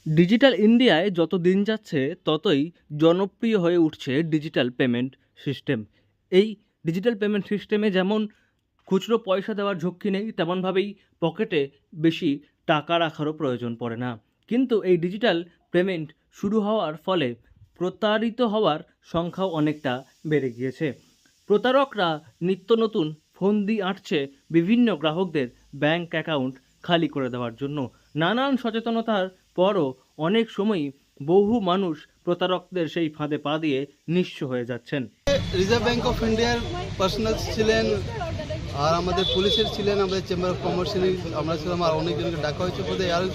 Digital ইন্ডিয়ায় যত দিন যাচ্ছে ততই জনপ্রিয় হয়ে উঠছে ডিজিটাল পেমেন্ট সিস্টেম। এই ডিজিটাল পেমেন্ট সিস্টেমে যেমন খুচরো পয়সা দেওয়ার ঝক্কি নেই, তেমনভাবেই পকেটে বেশি টাকা রাখারও প্রয়োজন পড়ে না। কিন্তু এই ডিজিটাল পেমেন্ট শুরু হওয়ার ফলে প্রতারিত হওয়ার সংখ্যাও অনেকটা বেড়ে গিয়েছে। প্রতারকরা নিত্য নতুন ফন্দি আঁটছে বিভিন্ন গ্রাহকদের ব্যাংক অ্যাকাউন্ট খালি করে দেওয়ার জন্য। নানান সচেতনতার পরও অনেক সময়ই বহু মানুষ প্রতারকদের সেই ফাঁদে পা দিয়ে নিঃস্ব হয়ে যাচ্ছেন। রিজার্ভ ব্যাঙ্ক অফ ইন্ডিয়ার পার্সোনাল ছিলেন, আর আমাদের পুলিশের ছিলেন, আমাদের চেম্বার অফ কমার্সের আমরা ছিলাম, আর অনেকজনকে ডাকা হয়েছে। বোধহয় আরও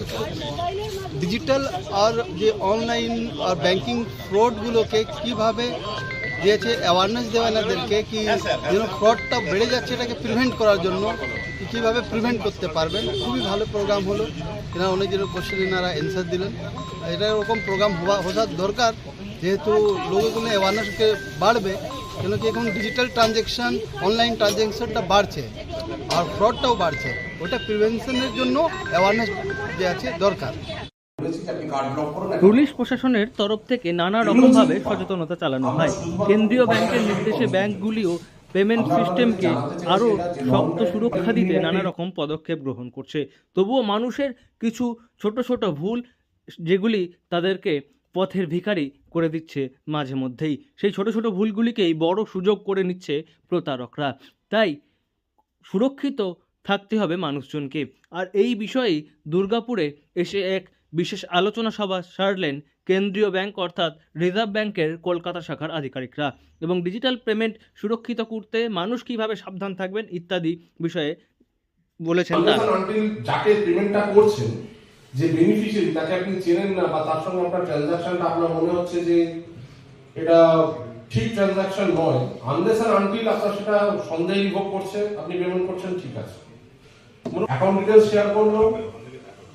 ডিজিটাল আর যে অনলাইন আর ব্যাঙ্কিং ফ্রডগুলোকে কীভাবে দিয়েছে, অ্যাওয়ারনেস দেওয়া এনাদেরকে কি যেন ফ্রডটা বেড়ে যাচ্ছে এটাকে প্রিভেন্ট করার জন্য কীভাবে প্রিভেন্ট করতে পারবেন। খুবই ভালো প্রোগ্রাম হলো, এনারা অনেকজনের কোশ্চেন এনারা অ্যান্সার দিলেন। এটা এরকম প্রোগ্রাম হওয়ার দরকার, যেহেতু লোকগুলো অ্যাওয়ারনেসকে বাড়বে, কেন কি এখন ডিজিটাল ট্রানজ্যাকশান, অনলাইন ট্রানজ্যাকশানটা বাড়ছে আর ফ্রডটাও বাড়ছে। ওটা প্রিভেনশনের জন্য অ্যাওয়ারনেস যে আছে দরকার। পুলিশ প্রশাসনের তরফ থেকে নানা রকমভাবে সচেতনতা চালানো হয়। কেন্দ্রীয় ব্যাংকের নির্দেশে ব্যাংকগুলিও পেমেন্ট সিস্টেমকে আরও শক্ত সুরক্ষা দিতে নানা রকম পদক্ষেপ গ্রহণ করছে। তবুও মানুষের কিছু ছোট ছোট ভুল, যেগুলি তাদেরকে পথের ভিখারি করে দিচ্ছে মাঝে মধ্যেই, সেই ছোট ছোট ভুলগুলিকেই বড় সুযোগ করে নিচ্ছে প্রতারকরা। তাই সুরক্ষিত থাকতে হবে মানুষজনকে। আর এই বিষয়েই দুর্গাপুরে এসে এক বিশেষ আলোচনা সভা সারলেন কেন্দ্রীয় ব্যাংক অর্থাৎ রিজার্ভ ব্যাংকের কলকাতা শাখার আধিকারিকরা, এবং ডিজিটাল পেমেন্ট সুরক্ষিত করতে মানুষ কিভাবে সাবধান থাকবেন ইত্যাদি বিষয়ে বলেছেন তারা। যাকে পেমেন্টটা করছেন, যে বেনিফিশিয়ারি, তাকে আপনি চেনেন না বা তার সঙ্গে আপনার ট্রানজাকশনটা আপনার মনে হচ্ছে যে এটা ঠিক ট্রানজাকশন নয়, আনলেস এন্ড আনটিল আপনার সেটা সন্দেহ ভোগ করছে, আপনি পেমেন্ট করছেন, ঠিক আছে। অ্যাকাউন্ট ডিটেইলস শেয়ার করলো,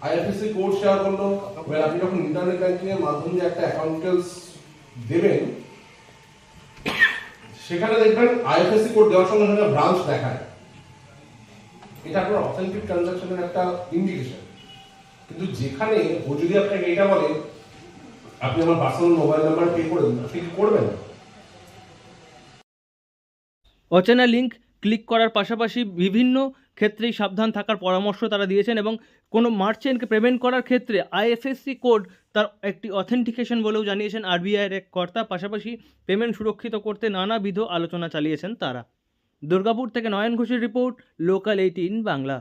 আইএফএসসি কোড শেয়ার করলো, এবার আপনি যখন ইন্টারনেট ব্যাংকিং এর মাধ্যমে দিয়ে একটা অ্যাকাউন্ট ডিটেইলস দেবেন, সেখানে দেখবেন আইএফএসসি কোড দেওয়ার সঙ্গে সঙ্গে ব্রাঞ্চ দেখায়। এটা আপনার অথেন্টিক ট্রানজাকশনের একটা ইন্ডিকেশন। কিন্তু যেখানে ও যদি আপনাকে এটা বলে আপনি আমার পার্সোনাল মোবাইল নাম্বার পে করে দিন, আপনি কি করবেন? অচেনা লিঙ্ক ক্লিক করার পাশাপাশি বিভিন্ন ক্ষেত্রেই সাবধান থাকার পরামর্শ তারা দিয়েছেন, এবং কোনো মার্চেন্টকে পেমেন্ট করার ক্ষেত্রে আইএফএসসি কোড তার একটি অথেন্টিকেশন বলেও জানিয়েছেন আরবিআইয়ের এক কর্তা। পাশাপাশি পেমেন্ট সুরক্ষিত করতে নানাবিধ আলোচনা চালিয়েছেন তারা। দুর্গাপুর থেকে নয়ন ঘোষের রিপোর্ট, লোকাল 18 বাংলা।